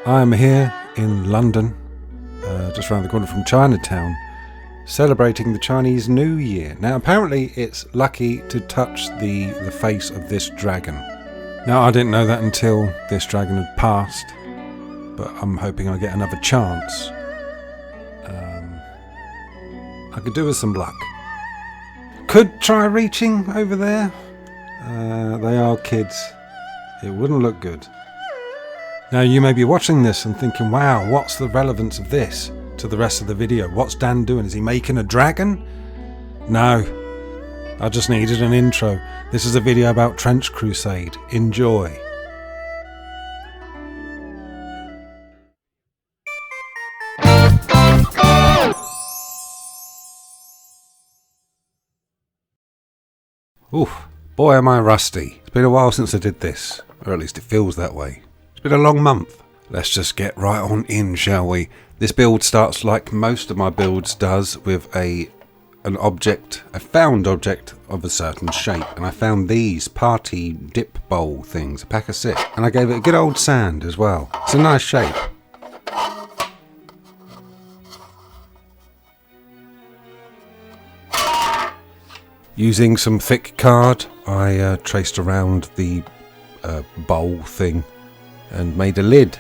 I am here in London, just around the corner from Chinatown, celebrating the Chinese New Year. Now apparently it's lucky to touch the face of this dragon. Now I didn't know that until this dragon had passed, but I'm hoping I get another chance. I could do with some luck. Could try reaching over there. They are kids. It wouldn't look good. Now you may be watching this and thinking, wow, what's the relevance of this to the rest of the video? What's Dan doing? Is he making a dragon? No, I just needed an intro. This is a video about Trench Crusade. Enjoy. Oof, boy am I rusty. It's been a while since I did this, or at least it feels that way. It's been a long month. Let's just get right on in, shall we? This build starts like most of my builds does with a found object of a certain shape. And I found these party dip bowl things, a pack of 6. And I gave it a good old sand as well. It's a nice shape. Using some thick card, I traced around the bowl thing and made a lid.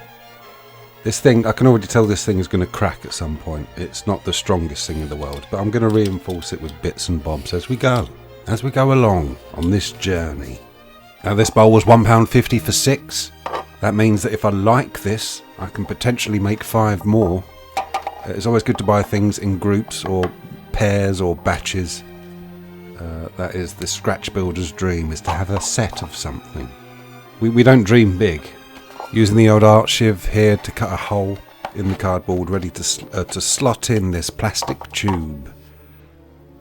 This thing, I can already tell this thing is going to crack at some point. It's not the strongest thing in the world, but I'm going to reinforce it with bits and bobs as we go along on this journey. Now this bowl was £1.50 for 6. That means that if I like this, I can potentially make 5 more. It's always good to buy things in groups or pairs or batches. That is the scratch builder's dream, is to have a set of something. We don't dream big. Using the old art shiv here to cut a hole in the cardboard, ready to slot in this plastic tube.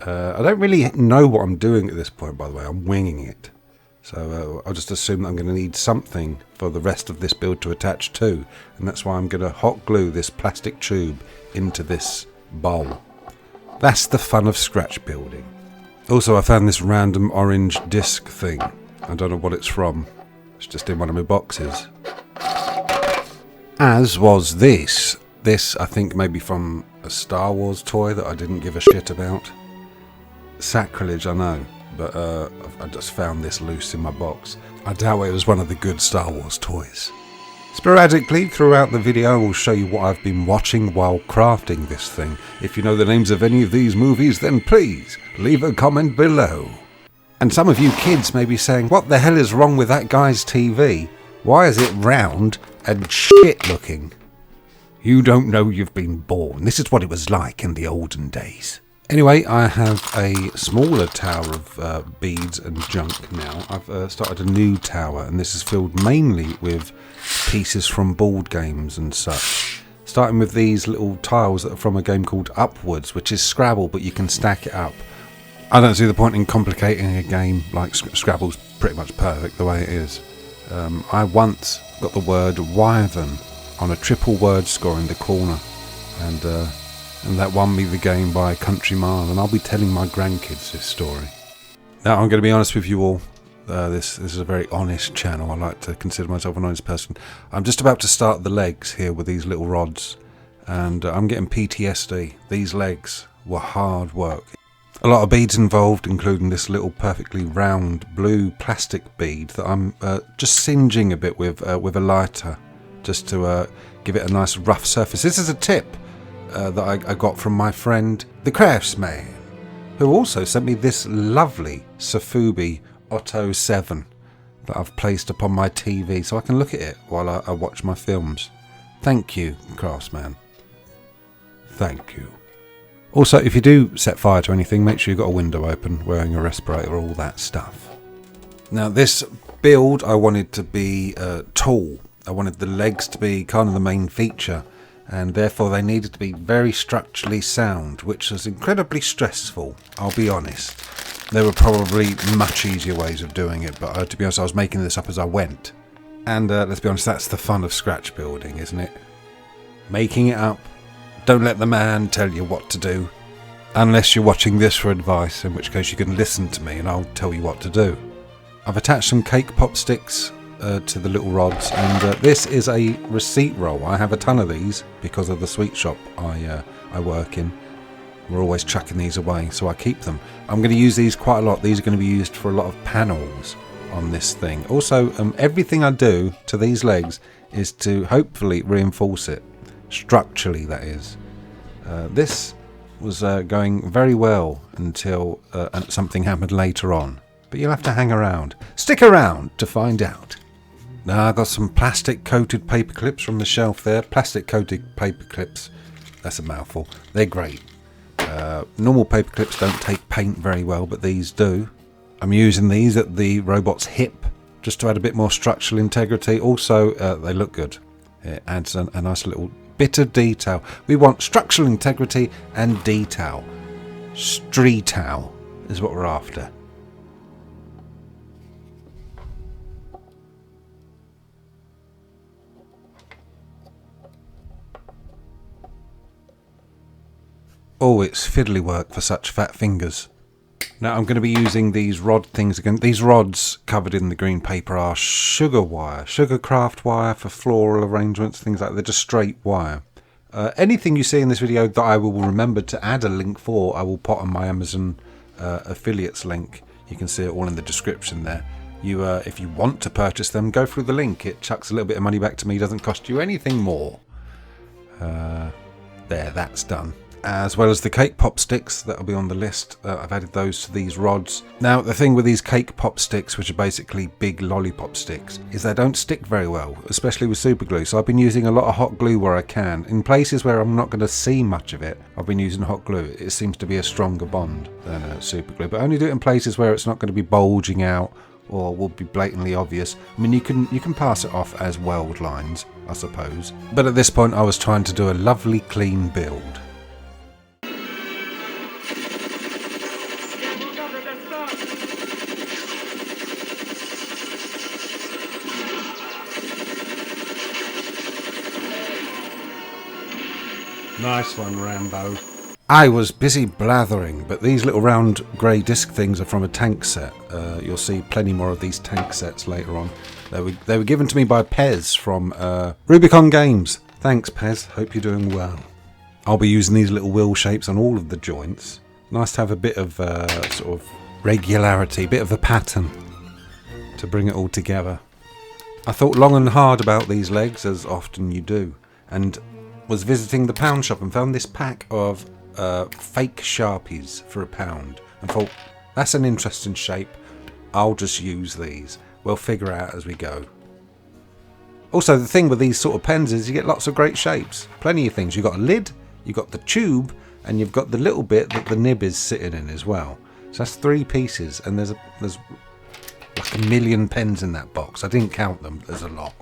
I don't really know what I'm doing at this point, by the way. I'm winging it. So I'll just assume that I'm going to need something for the rest of this build to attach to. And that's why I'm going to hot glue this plastic tube into this bowl. That's the fun of scratch building. Also, I found this random orange disc thing. I don't know what it's from. It's just in one of my boxes. As was this. This, I think, may be from a Star Wars toy that I didn't give a shit about. Sacrilege, I know. But I just found this loose in my box. I doubt it was one of the good Star Wars toys. Sporadically, throughout the video, I will show you what I've been watching while crafting this thing. If you know the names of any of these movies, then please leave a comment below. And some of you kids may be saying, what the hell is wrong with that guy's TV? Why is it round and shit looking? You don't know you've been born. This is what it was like in the olden days. Anyway, I have a smaller tower of beads and junk now. I've started a new tower, and this is filled mainly with pieces from board games and such. Starting with these little tiles that are from a game called Upwards, which is Scrabble, but you can stack it up. I don't see the point in complicating a game like Scrabble's pretty much perfect the way it is. I once got the word wyvern on a triple word score in the corner, and that won me the game by a country mile, and I'll be telling my grandkids this story. Now I'm going to be honest with you all. This is a very honest channel. I like to consider myself an honest person. I'm just about to start the legs here with these little rods, and I'm getting PTSD. These legs were hard work. A lot of beads involved, including this little perfectly round blue plastic bead that I'm just singeing a bit with a lighter, just to give it a nice rough surface. This is a tip that I got from my friend, the Craftsman, who also sent me this lovely Sofubi Otto 7 that I've placed upon my TV so I can look at it while I watch my films. Thank you, Craftsman. Thank you. Also, if you do set fire to anything, make sure you've got a window open, wearing a respirator, all that stuff. Now, this build I wanted to be tall. I wanted the legs to be kind of the main feature, and therefore they needed to be very structurally sound, which was incredibly stressful, I'll be honest. There were probably much easier ways of doing it, but to be honest, I was making this up as I went. And let's be honest, that's the fun of scratch building, isn't it? Making it up. Don't let the man tell you what to do. Unless you're watching this for advice, in which case you can listen to me and I'll tell you what to do. I've attached some cake pop sticks to the little rods, and this is a receipt roll. I have a ton of these because of the sweet shop I work in. We're always chucking these away, so I keep them. I'm going to use these quite a lot. These are going to be used for a lot of panels on this thing. Also, everything I do to these legs is to hopefully reinforce it structurally, that is. This was going very well until something happened later on, but you'll have to hang around. Stick around to find out. Now, I got some plastic coated paper clips from the shelf there. Plastic coated paper clips, that's a mouthful. They're great. Normal paper clips don't take paint very well, but these do. I'm using these at the robot's hip just to add a bit more structural integrity. Also, they look good. It adds a nice little bit of detail. We want structural integrity and detail. Streetail is what we're after. Oh, it's fiddly work for such fat fingers. Now I'm going to be using these rod things again. These rods covered in the green paper are sugar wire, sugar craft wire for floral arrangements, things like that. They're just straight wire. Anything you see in this video that I will remember to add a link for, I will put on my Amazon affiliates link. You can see it all in the description there. If you want to purchase them, go through the link. It chucks a little bit of money back to me. Doesn't cost you anything more. There, that's done. As well as the cake pop sticks that'll be on the list. I've added those to these rods. Now the thing with these cake pop sticks, which are basically big lollipop sticks, is they don't stick very well, especially with super glue. So I've been using a lot of hot glue where I can. In places where I'm not going to see much of it, I've been using hot glue. It seems to be a stronger bond than super glue, but only do it in places where it's not going to be bulging out or will be blatantly obvious. I mean, you can pass it off as weld lines, I suppose. But at this point I was trying to do a lovely clean build. Nice one, Rambo. I was busy blathering, but these little round grey disc things are from a tank set. You'll see plenty more of these tank sets later on. They were given to me by Pez from Rubicon Games. Thanks, Pez. Hope you're doing well. I'll be using these little wheel shapes on all of the joints. Nice to have a bit of sort of regularity, a bit of a pattern to bring it all together. I thought long and hard about these legs, as often you do, and was visiting the pound shop and found this pack of fake Sharpies for £1 and thought, that's an interesting shape, I'll just use these. We'll figure out as we go. Also, the thing with these sort of pens is you get lots of great shapes. Plenty of things. You've got a lid, you've got the tube, and you've got the little bit that the nib is sitting in as well. So that's 3 pieces, and there's like 1 million pens in that box. I didn't count them, there's a lot.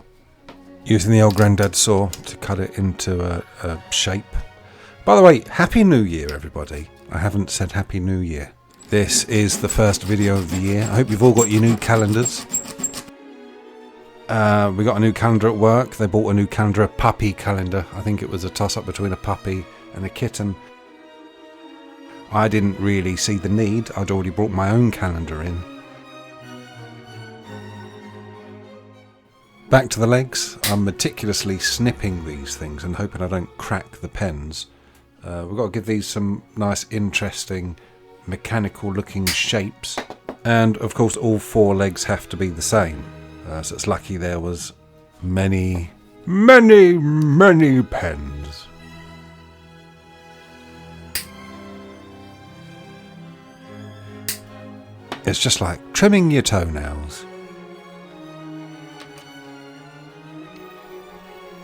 Using the old granddad saw to cut it into a shape. By the way, Happy New Year, everybody. I haven't said Happy New Year. This is the first video of the year. I hope you've all got your new calendars. We got a new calendar at work. They bought a new calendar, a puppy calendar. I think it was a toss-up between a puppy and a kitten. I didn't really see the need. I'd already brought my own calendar in. Back to the legs. I'm meticulously snipping these things and hoping I don't crack the pens. We've got to give these some nice, interesting, mechanical looking shapes. And of course all 4 legs have to be the same. So it's lucky there was many pens. It's just like trimming your toenails.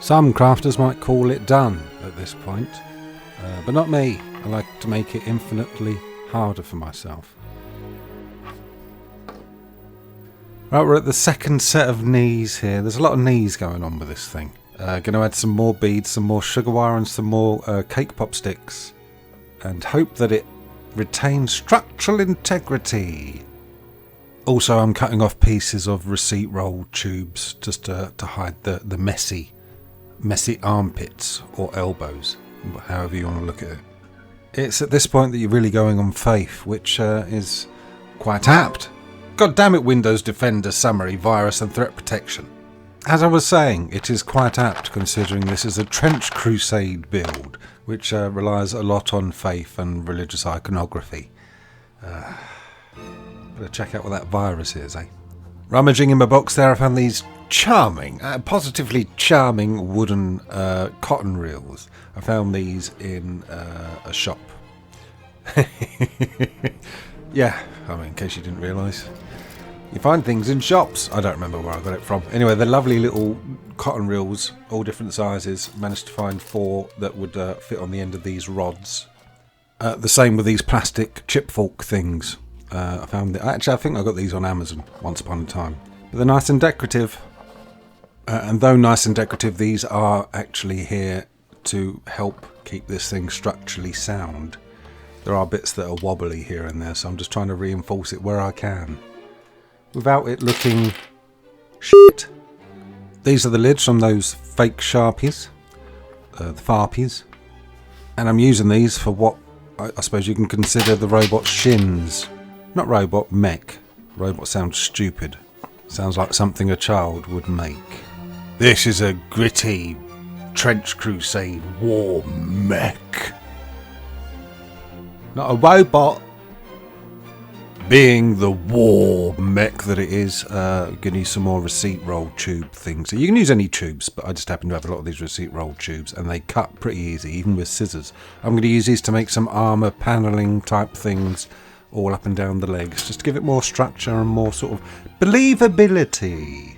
Some crafters might call it done at this point, but not me. I like to make it infinitely harder for myself. Right, we're at the second set of knees here. There's a lot of knees going on with this thing. Going to add some more beads, some more sugar wire and some more cake pop sticks, and hope that it retains structural integrity. Also, I'm cutting off pieces of receipt roll tubes just to hide the messy armpits or elbows, however you want to look at it. It's at this point that you're really going on faith, which is quite apt God damn it, Windows Defender Summary, Virus and Threat Protection. As I was saying, it is quite apt considering this is a Trench Crusade build, which relies a lot on faith and religious iconography. Better check out what that virus is, eh? Rummaging in my box there, I found these charming, positively charming wooden cotton reels. I found these in a shop. Yeah, I mean, in case you didn't realise. You find things in shops. I don't remember where I got it from. Anyway, they're lovely little cotton reels, all different sizes. Managed to find 4 that would fit on the end of these rods. The same with these plastic chip fork things. I found it. Actually, I think I got these on Amazon once upon a time. But they're nice and decorative. And though nice and decorative, these are actually here to help keep this thing structurally sound. There are bits that are wobbly here and there, so I'm just trying to reinforce it where I can, without it looking shit. These are the lids from those fake Sharpies, the Farpies. And I'm using these for what I suppose you can consider the robot's shins. Not robot, mech. Robot sounds stupid. Sounds like something a child would make. This is a gritty Trench Crusade war mech. Not a robot. Being the war mech that it is, going to use some more receipt roll tube things. So you can use any tubes, but I just happen to have a lot of these receipt roll tubes, and they cut pretty easy, even with scissors. I'm going to use these to make some armour panelling type things all up and down the legs, just to give it more structure and more sort of believability.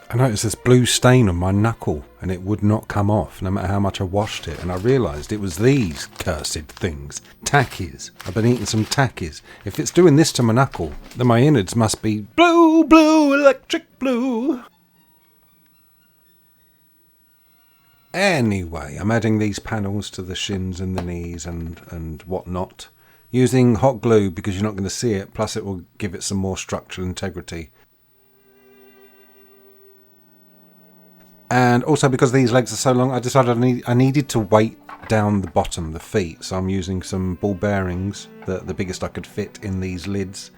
I noticed this blue stain on my knuckle, and it would not come off no matter how much I washed it, and I realised it was these cursed things. Tackies. I've been eating some tackies. If it's doing this to my knuckle, then my innards must be blue, blue, electric blue. Anyway, I'm adding these panels to the shins and the knees and whatnot, using hot glue because you're not going to see it, plus it will give it some more structural integrity. And also because these legs are so long, I decided I needed to weight down the bottom, the feet. So I'm using some ball bearings, the biggest I could fit in these lids,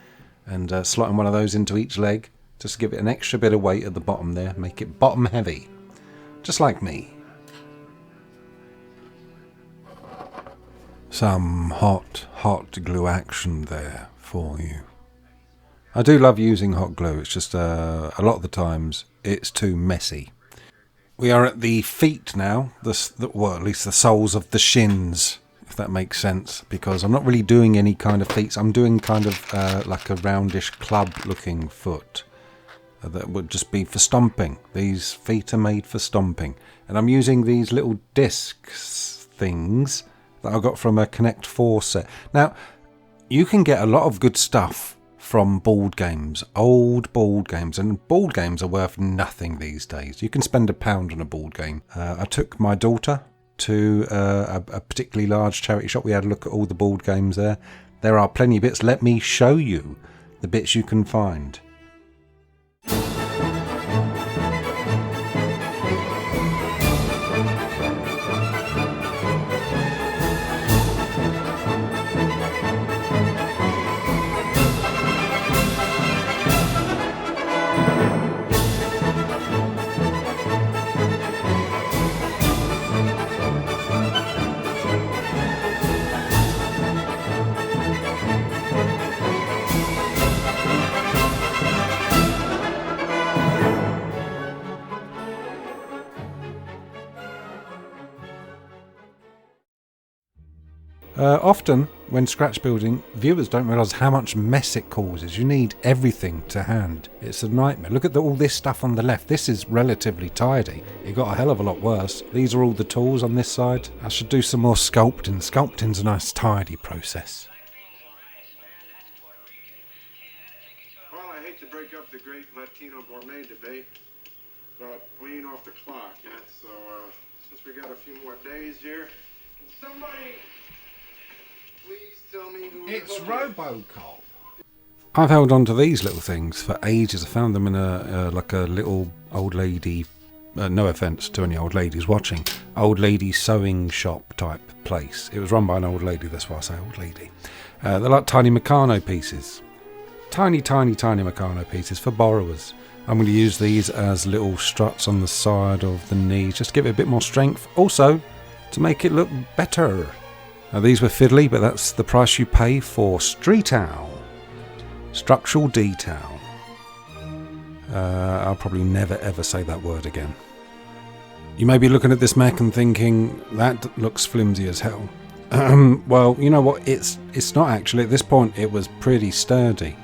and slotting one of those into each leg, just to give it an extra bit of weight at the bottom there, make it bottom heavy, just like me. Some hot glue action there for you. I do love using hot glue, it's just a lot of the times it's too messy. We are at the feet now, well, at least the soles of the shins, if that makes sense, because I'm not really doing any kind of feet. I'm doing kind of like a roundish club-looking foot that would just be for stomping. These feet are made for stomping. And I'm using these little discs things that I got from a Connect 4 set. Now, you can get a lot of good stuff from board games, old board games, and board games are worth nothing these days. You can spend £1 on a board game. I took my daughter to a particularly large charity shop. We had a look at all the board games there. There are plenty of bits. Let me show you the bits you can find. Often, when scratch building, viewers don't realise how much mess it causes. You need everything to hand. It's a nightmare. Look at all this stuff on the left. This is relatively tidy. It got a hell of a lot worse. These are all the tools on this side. I should do some more sculpting. Sculpting's a nice tidy process. Well, I hate to break up the great Latino gourmet debate, but we ain't off the clock yet, so since we got a few more days here, can somebody please tell me who it's RoboCop. I've held on to these little things for ages. I found them in like a little old lady no offence to any old ladies watching, old lady sewing shop type place. It was run by an old lady, that's why I say old lady. They're like tiny Meccano pieces. Tiny Meccano pieces for borrowers. I'm going to use these as little struts on the side of the knees, just to give it a bit more strength. Also, to make it look better. Now, these were fiddly, but that's the price you pay for street owl. Structural detail. I'll probably never ever say that word again. You may be looking at this mech and thinking, that looks flimsy as hell. Well, you know what, it's not actually. At this point it was pretty sturdy.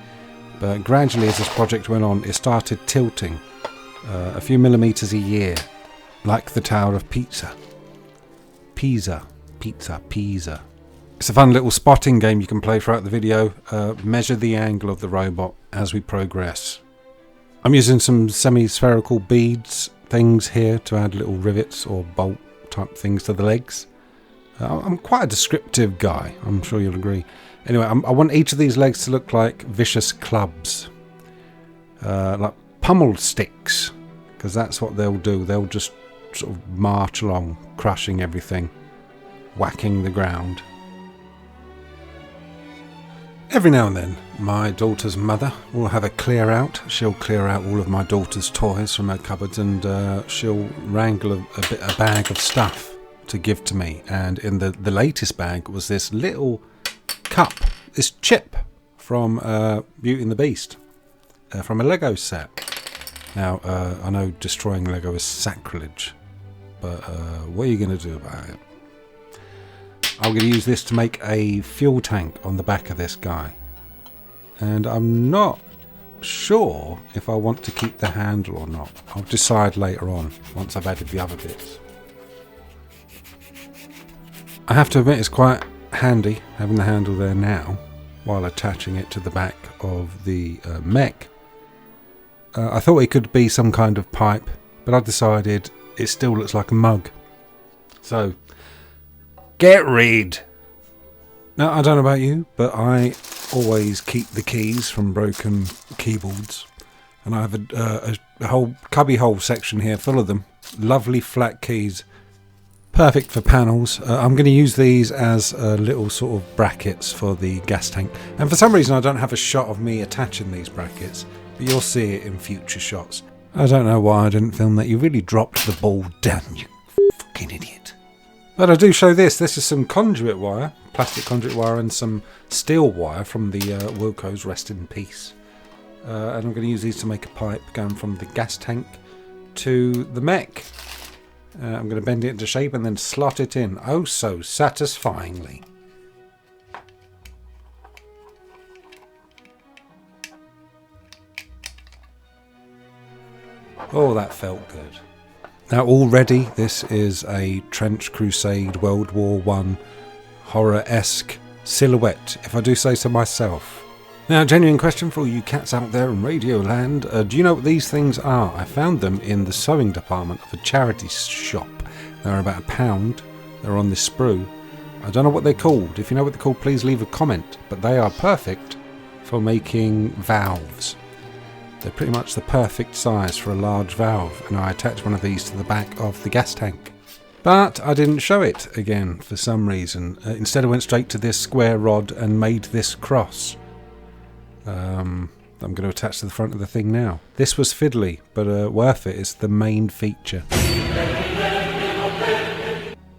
But gradually as this project went on, it started tilting a few millimeters a year, like the Tower of Pisa. Pisa. It's a fun little spotting game you can play throughout the video. Measure the angle of the robot as we progress. I'm using some semi-spherical beads things here to add little rivets or bolt type things to the legs. I'm quite a descriptive guy, I'm sure you'll agree. Anyway, I want each of these legs to look like vicious clubs. Like pummel sticks, because that's what they'll do. They'll just sort of march along, crushing everything, whacking the ground. Every now and then, my daughter's mother will have a clear out. She'll clear out all of my daughter's toys from her cupboards, and she'll wrangle a bag of stuff to give to me. And in the latest bag was this little cup, this chip from Beauty and the Beast, from a Lego set. Now, I know destroying Lego is sacrilege, but what are you going to do about it? I'm going to use this to make a fuel tank on the back of this guy. And I'm not sure if I want to keep the handle or not. I'll decide later on, once I've added the other bits. I have to admit it's quite handy having the handle there now, while attaching it to the back of the mech. I thought it could be some kind of pipe, but I decided it still looks like a mug. So, get rid! Now, I don't know about you, but I always keep the keys from broken keyboards. And I have a whole cubby hole section here full of them. Lovely flat keys. Perfect for panels. I'm going to use these as little sort of brackets for the gas tank. And for some reason I don't have a shot of me attaching these brackets, but you'll see it in future shots. I don't know why I didn't film that. You really dropped the ball, damn you fucking idiot. But I do show this. This is some conduit wire, plastic conduit wire, and some steel wire from the Wilco's, rest in peace. And I'm going to use these to make a pipe going from the gas tank to the mech. I'm going to bend it into shape and then slot it in, oh so satisfyingly. Oh, that felt good. Now already this is a Trench Crusade World War I horror-esque silhouette, if I do say so myself. Now, genuine question for all you cats out there in Radioland. Do you know what these things are? I found them in the sewing department of a charity shop. They're about £1. They're on this sprue. I don't know what they're called. If you know what they're called, please leave a comment. But they are perfect for making valves. They're pretty much the perfect size for a large valve, and I attached one of these to the back of the gas tank. But I didn't show it again for some reason. Instead I went straight to this square rod and made this cross. I'm going to attach to the front of the thing now. This was fiddly, but worth it. It's the main feature.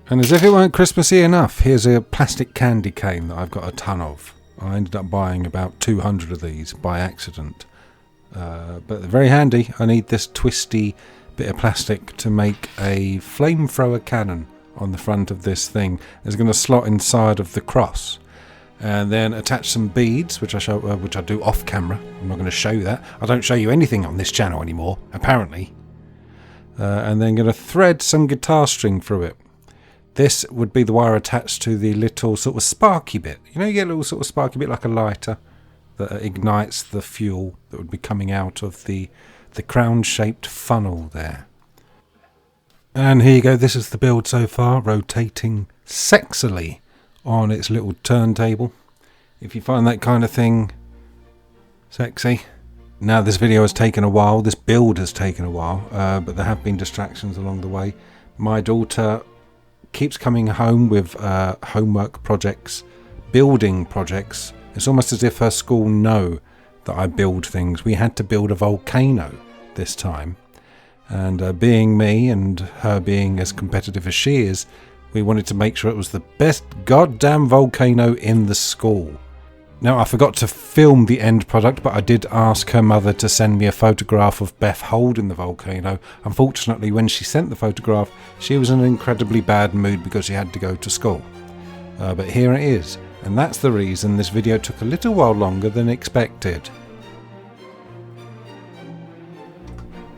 And as if it weren't Christmassy enough, here's a plastic candy cane that I've got a ton of. I ended up buying about 200 of these by accident. But they're very handy. I need this twisty bit of plastic to make a flamethrower cannon on the front of this thing. It's going to slot inside of the cross. And then attach some beads, which I do off camera. I'm not going to show you that. I don't show you anything on this channel anymore, apparently. And then going to thread some guitar string through it. This would be the wire attached to the little sort of sparky bit. You know, you get a little sort of sparky bit like a lighter that ignites the fuel that would be coming out of the crown-shaped funnel there. And here you go. This is the build so far, rotating sexily on its little turntable. If you find that kind of thing sexy, Now this video has taken a while, this build has taken a while, but there have been distractions along the way. My daughter keeps coming home with homework projects, building projects. It's almost as if her school know that I build things. We had to build a volcano this time, and being me and her being as competitive as she is, we wanted to make sure it was the best goddamn volcano in the school. Now, I forgot to film the end product, but I did ask her mother to send me a photograph of Beth holding the volcano. Unfortunately, when she sent the photograph, she was in an incredibly bad mood because she had to go to school. But here it is, and that's the reason this video took a little while longer than expected.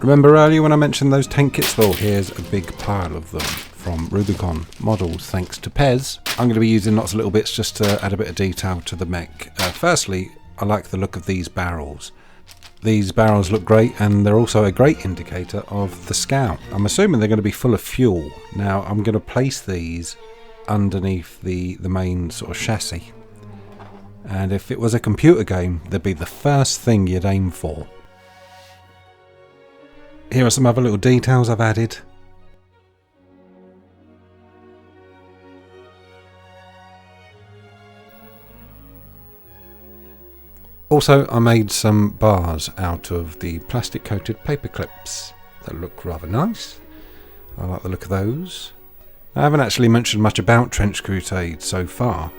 Remember earlier when I mentioned those tank kits? Well, here's a big pile of them from Rubicon Models, thanks to Pez. I'm going to be using lots of little bits just to add a bit of detail to the mech. Firstly, I like the look of these barrels. These barrels look great, and they're also a great indicator of the Scout. I'm assuming they're going to be full of fuel. Now, I'm going to place these underneath the main sort of chassis. And if it was a computer game, they'd be the first thing you'd aim for. Here are some other little details I've added. Also, I made some bars out of the plastic coated paper clips that look rather nice. I like the look of those. I haven't actually mentioned much about Trench Crusade so far.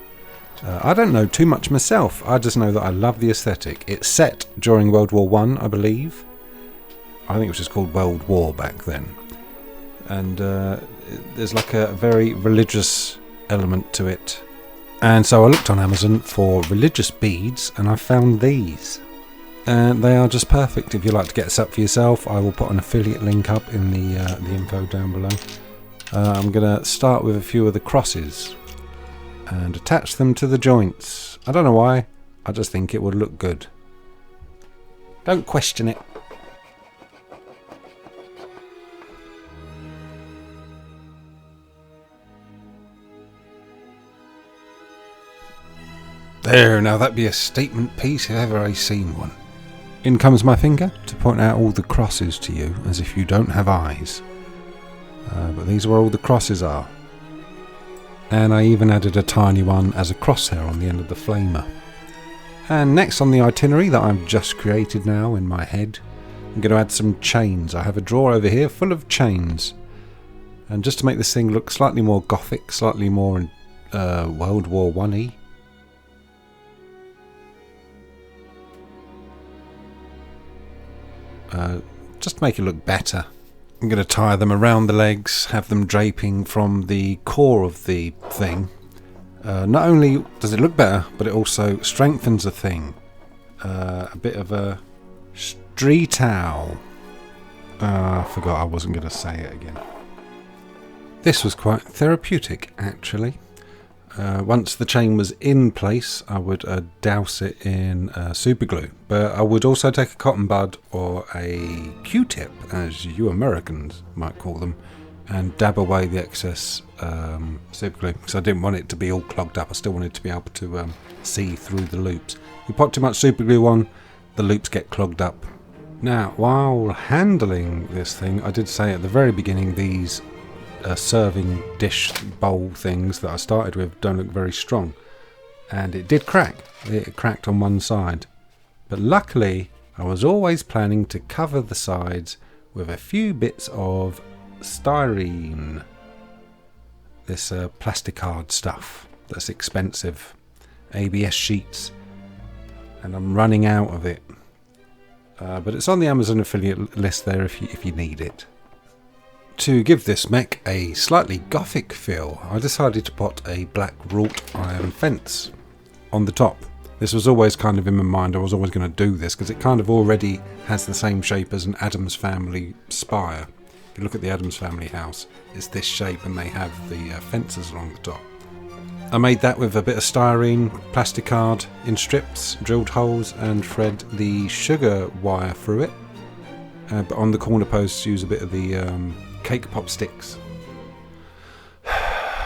I don't know too much myself. I just know that I love the aesthetic. It's set during World War I, I believe. I think it was just called World War back then. And there's like a very religious element to it. And so I looked on Amazon for religious beads, and I found these. And they are just perfect. If you'd like to get this up for yourself, I will put an affiliate link up in the info down below. I'm going to start with a few of the crosses and attach them to the joints. I don't know why, I just think it would look good. Don't question it. There, now that'd be a statement piece if ever I seen one. In comes my finger to point out all the crosses to you, as if you don't have eyes. But these are where all the crosses are. And I even added a tiny one as a crosshair on the end of the flamer. And next on the itinerary that I've just created now in my head, I'm going to add some chains. I have a drawer over here full of chains. And just to make this thing look slightly more gothic, slightly more World War I-y, just to make it look better, I'm going to tie them around the legs, have them draping from the core of the thing. Not only does it look better, but it also strengthens the thing. A bit of a street owl. I forgot I wasn't going to say it again. This was quite therapeutic, actually. Once the chain was in place, I would douse it in super glue. But I would also take a cotton bud or a Q-tip, as you Americans might call them, and dab away the excess super glue, because I didn't want it to be all clogged up. I still wanted to be able to see through the loops. If you put too much super glue on, the loops get clogged up. Now, while handling this thing, I did say at the very beginning these serving dish bowl things that I started with don't look very strong, and it did crack. It cracked on one side, but luckily I was always planning to cover the sides with a few bits of styrene, this plasticard stuff that's expensive, ABS sheets, and I'm running out of it, but it's on the Amazon affiliate list there if you need it. To give this mech a slightly gothic feel, I decided to put a black wrought iron fence on the top. This was always kind of in my mind. I was always going to do this because it kind of already has the same shape as an Addams Family spire. If you look at the Addams Family house, it's this shape and they have the fences along the top. I made that with a bit of styrene, plasticard in strips, drilled holes and thread the sugar wire through it. But on the corner posts use a bit of the cake pop sticks.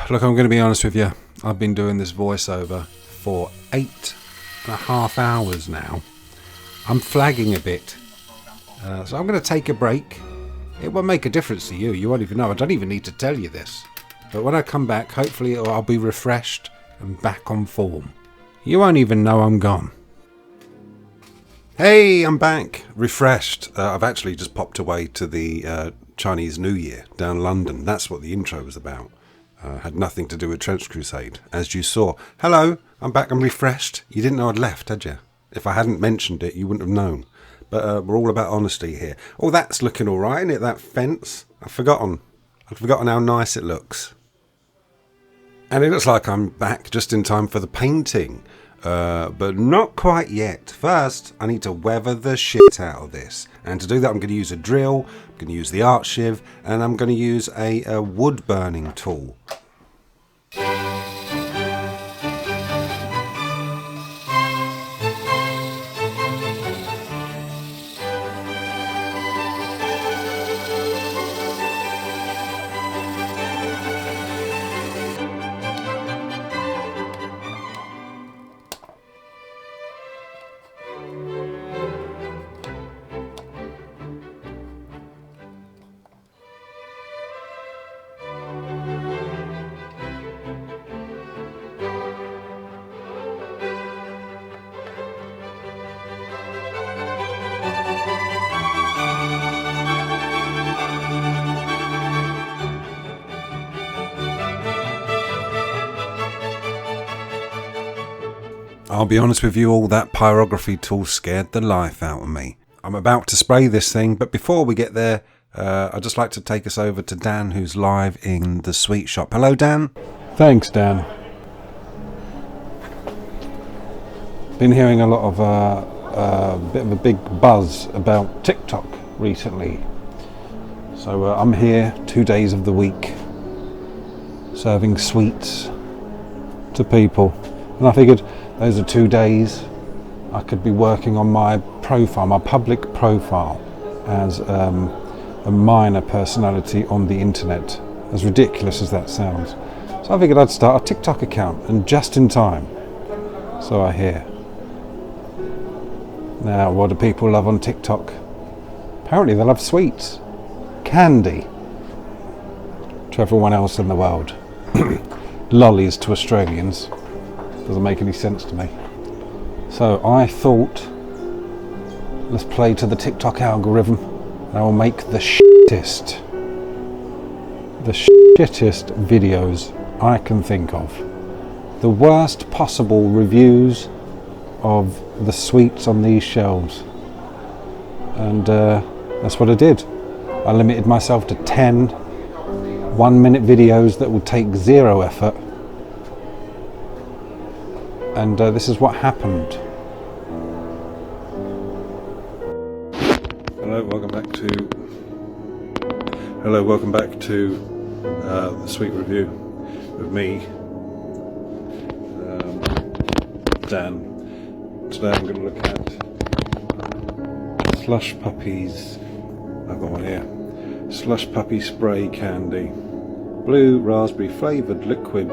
Look, I'm going to be honest with you. I've been doing this voiceover for 8.5 hours now. I'm flagging a bit. So I'm going to take a break. It won't make a difference to you. You won't even know. I don't even need to tell you this. But when I come back, hopefully I'll be refreshed and back on form. You won't even know I'm gone. Hey, I'm back. Refreshed. I've actually just popped away to the Chinese New Year down London. That's what the intro was about. Had nothing to do with Trench Crusade, as you saw. Hello, I'm back. I'm refreshed. You didn't know I'd left, had you? If I hadn't mentioned it, you wouldn't have known. But we're all about honesty here. Oh, that's looking all right, isn't it, that fence? I'd forgotten how nice it looks. And it looks like I'm back just in time for the painting. But not quite yet. First, I need to weather the shit out of this. And to do that, I'm going to use a drill, I'm going to use the art shiv, and I'm going to use a wood burning tool. I'll be honest with you all, that pyrography tool scared the life out of me. I'm about to spray this thing, but before we get there, I'd just like to take us over to Dan, who's live in the sweet shop. Hello, Dan. Thanks, Dan. Been hearing a lot of a bit of a big buzz about TikTok recently. So I'm here 2 days of the week serving sweets to people. And I figured those are 2 days I could be working on my profile, my public profile, as a minor personality on the internet, as ridiculous as that sounds. So I figured I'd start a TikTok account, and just in time. So I hear. Now, what do people love on TikTok? Apparently they love sweets, candy, to everyone else in the world. Lollies to Australians. Doesn't make any sense to me. So I thought, let's play to the TikTok algorithm. I will make the shittest videos I can think of. The worst possible reviews of the sweets on these shelves. And that's what I did. I limited myself to 10 1-minute videos that would take zero effort. And this is what happened. Hello, welcome back to the Sweet Review with me, Dan. Today I'm going to look at Slush Puppies. I've got one here. Slush Puppy Spray Candy. Blue raspberry flavoured liquid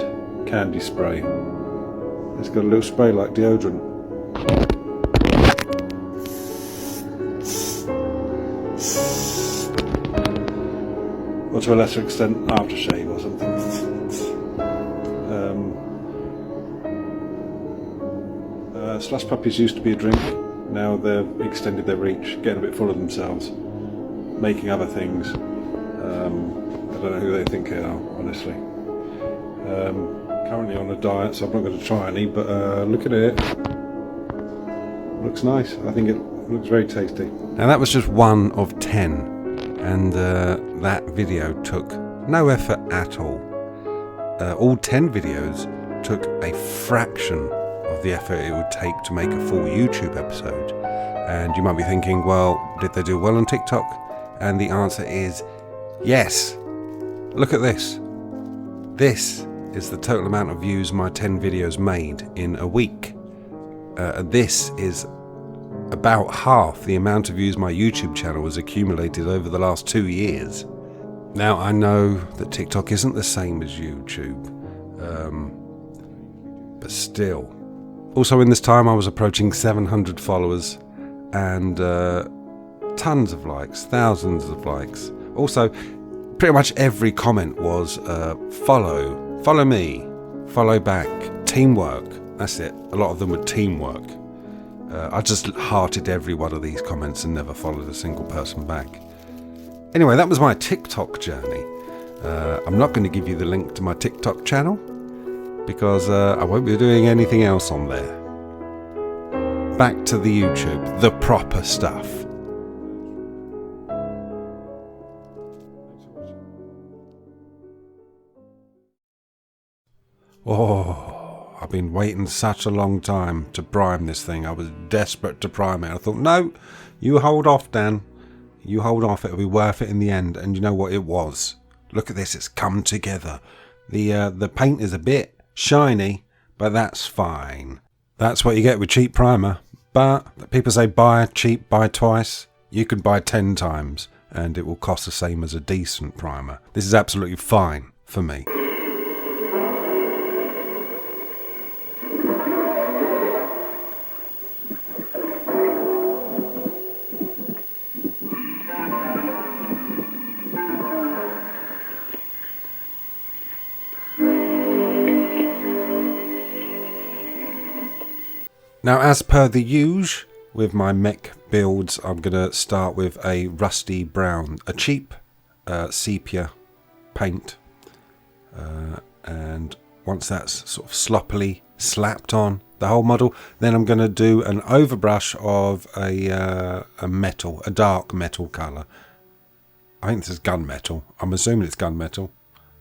candy spray. It's got a little spray like deodorant. Or to a lesser extent, aftershave or something. Slush Puppies used to be a drink. Now they've extended their reach, getting a bit full of themselves, making other things. I don't know who they think they are, honestly. Currently on a diet, so I'm not going to try any, but look at it. Looks nice. I think it looks very tasty. Now that was just one of 10, and that video took no effort at all. All 10 videos took a fraction of the effort it would take to make a full YouTube episode. And you might be thinking, well, did they do well on TikTok? And the answer is yes. Look at this. This is the total amount of views my 10 videos made in a week. This is about half the amount of views my YouTube channel has accumulated over the last 2 years. Now, I know that TikTok isn't the same as YouTube, but still. Also in this time I was approaching 700 followers, and tons of likes, thousands of likes. Also, pretty much every comment was follow me, follow back, teamwork. That's it. A lot of them were teamwork. I just hearted every one of these comments and never followed a single person back. Anyway, that was my TikTok journey. I'm not going to give you the link to my TikTok channel because I won't be doing anything else on there. Back to the YouTube, the proper stuff. Oh, I've been waiting such a long time to prime this thing. I was desperate to prime it. I thought, no, you hold off, Dan. You hold off, it'll be worth it in the end. And you know what? It was. Look at this, it's come together. The paint is a bit shiny, but that's fine. That's what you get with cheap primer. But people say buy cheap, buy twice. You can buy 10 times and it will cost the same as a decent primer. This is absolutely fine for me. Now, as per the usual with my Mech builds, I'm going to start with a rusty brown, a cheap sepia paint. And once that's sort of sloppily slapped on the whole model, then I'm going to do an overbrush of a metal, a dark metal colour. I think this is gunmetal. I'm assuming it's gunmetal,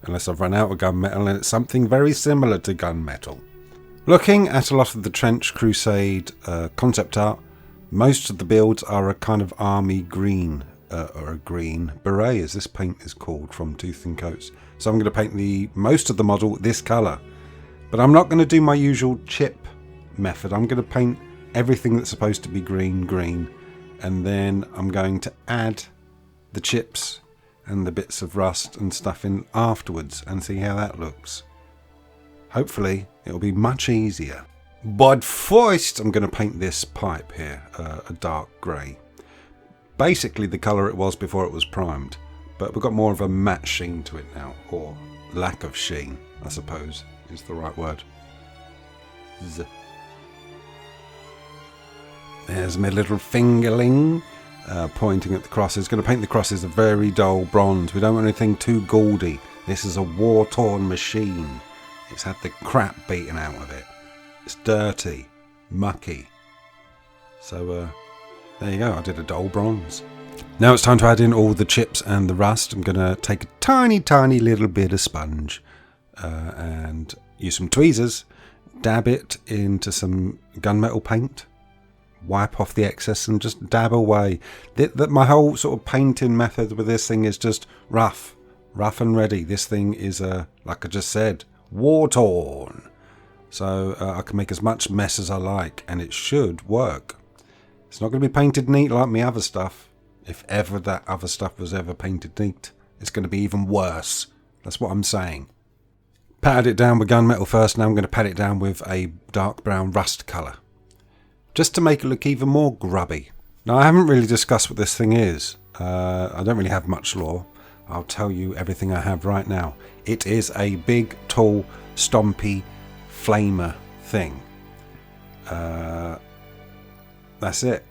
unless I've run out of gunmetal and it's something very similar to gunmetal. Looking at a lot of the Trench Crusade concept art, most of the builds are a kind of army green, or a green beret as this paint is called from Tooth and Coats. So I'm going to paint most of the model this colour. But I'm not going to do my usual chip method. I'm going to paint everything that's supposed to be green, and then I'm going to add the chips and the bits of rust and stuff in afterwards and see how that looks. Hopefully it'll be much easier. But first I'm going to paint this pipe here, a dark grey. Basically the colour it was before it was primed, but we've got more of a matte sheen to it now, or lack of sheen, I suppose is the right word. There's my little fingerling pointing at the crosses. Going to paint the crosses a very dull bronze. We don't want anything too gaudy. This is a war-torn machine. It's had the crap beaten out of it. It's dirty, mucky. So there you go, I did a dull bronze. Now it's time to add in all the chips and the rust. I'm going to take a tiny little bit of sponge and use some tweezers, dab it into some gunmetal paint, wipe off the excess and just dab away. My whole sort of painting method with this thing is just rough and ready. This thing is, like I just said, war-torn. So I can make as much mess as I like and it should work. It's not going to be painted neat like my other stuff. If ever that other stuff was ever painted neat, it's going to be even worse. That's what I'm saying. Patted it down with gunmetal first. Now I'm going to pat it down with a dark brown rust colour, just to make it look even more grubby. Now I haven't really discussed what this thing is. I don't really have much lore. I'll tell you everything I have right now. It is a big, tall, stompy flamer thing. That's it.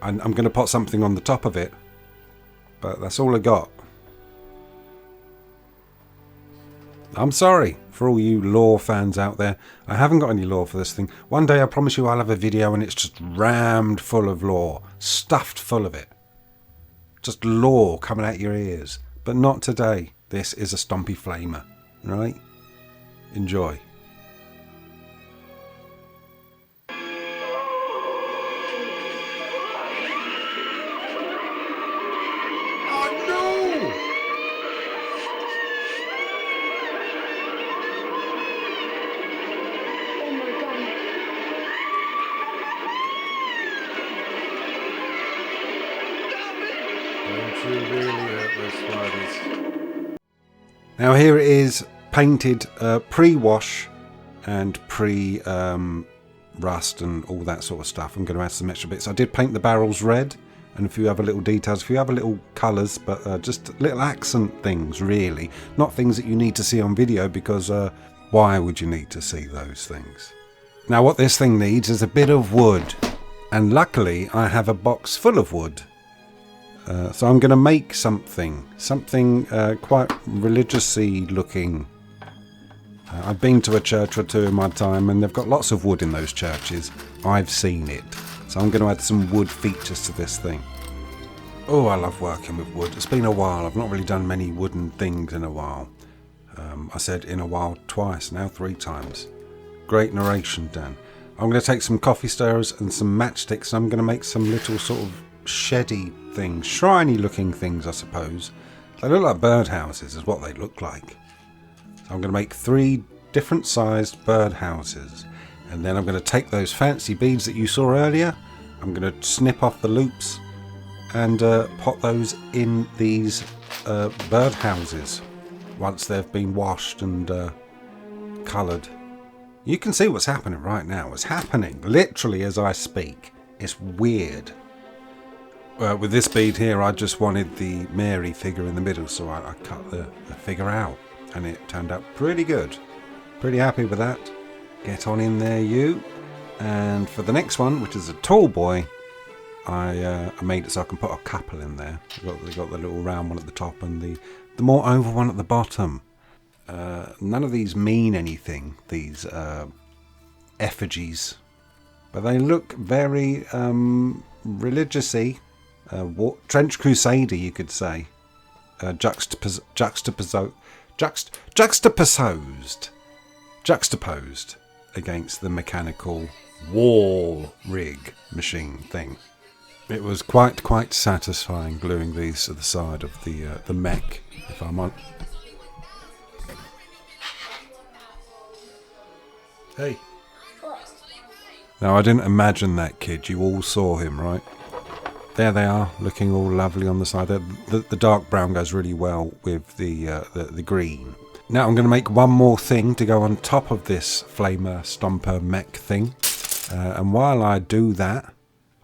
I'm going to put something on the top of it, but that's all I got. I'm sorry for all you lore fans out there. I haven't got any lore for this thing. One day I promise you I'll have a video and it's just rammed full of lore, stuffed full of it. Just lore coming out your ears. But not today. This is a stompy flamer, right? Enjoy. Now here it is, painted pre-wash and pre-mud rust and all that sort of stuff. I'm going to add some extra bits. I did paint the barrels red and a few other little details, a few other little colours, but just little accent things really. Not things that you need to see on video, because why would you need to see those things? Now what this thing needs is a bit of wood, and luckily I have a box full of wood. So I'm going to make something quite religious-y looking. I've been to a church or two in my time, and they've got lots of wood in those churches. I've seen it. So I'm going to add some wood features to this thing. Oh, I love working with wood. It's been a while. I've not really done many wooden things in a while. I said in a while twice, now 3 times. Great narration, Dan. I'm going to take some coffee stirrers and some matchsticks, and I'm going to make some little sort of sheddy things, shriny looking things, I suppose. They look like birdhouses is what they look like. So I'm going to make 3 different sized birdhouses, and then I'm going to take those fancy beads that you saw earlier. I'm going to snip off the loops and put those in these birdhouses once they've been washed and coloured. You can see what's happening right now. It's happening literally as I speak. It's weird. With this bead here, I just wanted the Mary figure in the middle, so I cut the figure out, and it turned out pretty good. Pretty happy with that. Get on in there, you. And for the next one, which is a tall boy, I made it so I can put a couple in there. They got the little round one at the top and the more oval one at the bottom. None of these mean anything, these effigies, but they look very religious-y. Trench Crusade, you could say. Juxtaposed against the mechanical wall rig machine thing. It was quite satisfying gluing these to the side of the Mech, if I'm on. Hey. Now I didn't imagine that kid. You all saw him, right? There they are, looking all lovely on the side. The dark brown goes really well with the green. Now I'm going to make one more thing to go on top of this Flamer Stomper Mech thing. And while I do that,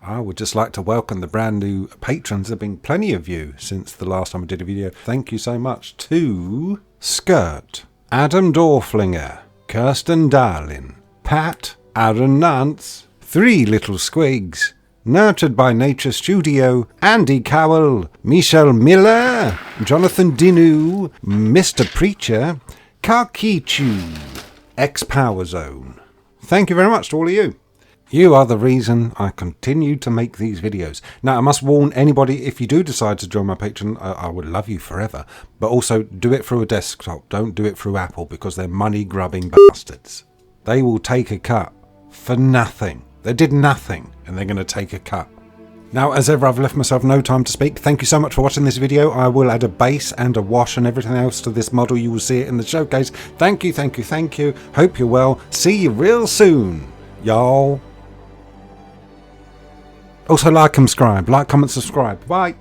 I would just like to welcome the brand new patrons. There have been plenty of you since the last time I did a video. Thank you so much to Skirt, Adam Dorflinger, Kirsten Darlin, Pat, Aaron Nance, 3 Little Squigs, Nurtured by Nature Studio, Andy Cowell, Michelle Miller, Jonathan Dinu, Mr. Preacher, Kakichu, X-Power Zone. Thank you very much to all of you. You are the reason I continue to make these videos. Now, I must warn anybody, if you do decide to join my Patreon, I would love you forever. But also, do it through a desktop. Don't do it through Apple, because they're money-grubbing bastards. They will take a cut for nothing. They did nothing, and they're going to take a cut. Now, as ever, I've left myself no time to speak. Thank you so much for watching this video. I will add a base and a wash and everything else to this model. You will see it in the showcase. Thank you, thank you, thank you. Hope you're well. See you real soon, y'all. Also, like and subscribe. Like, comment, subscribe. Bye.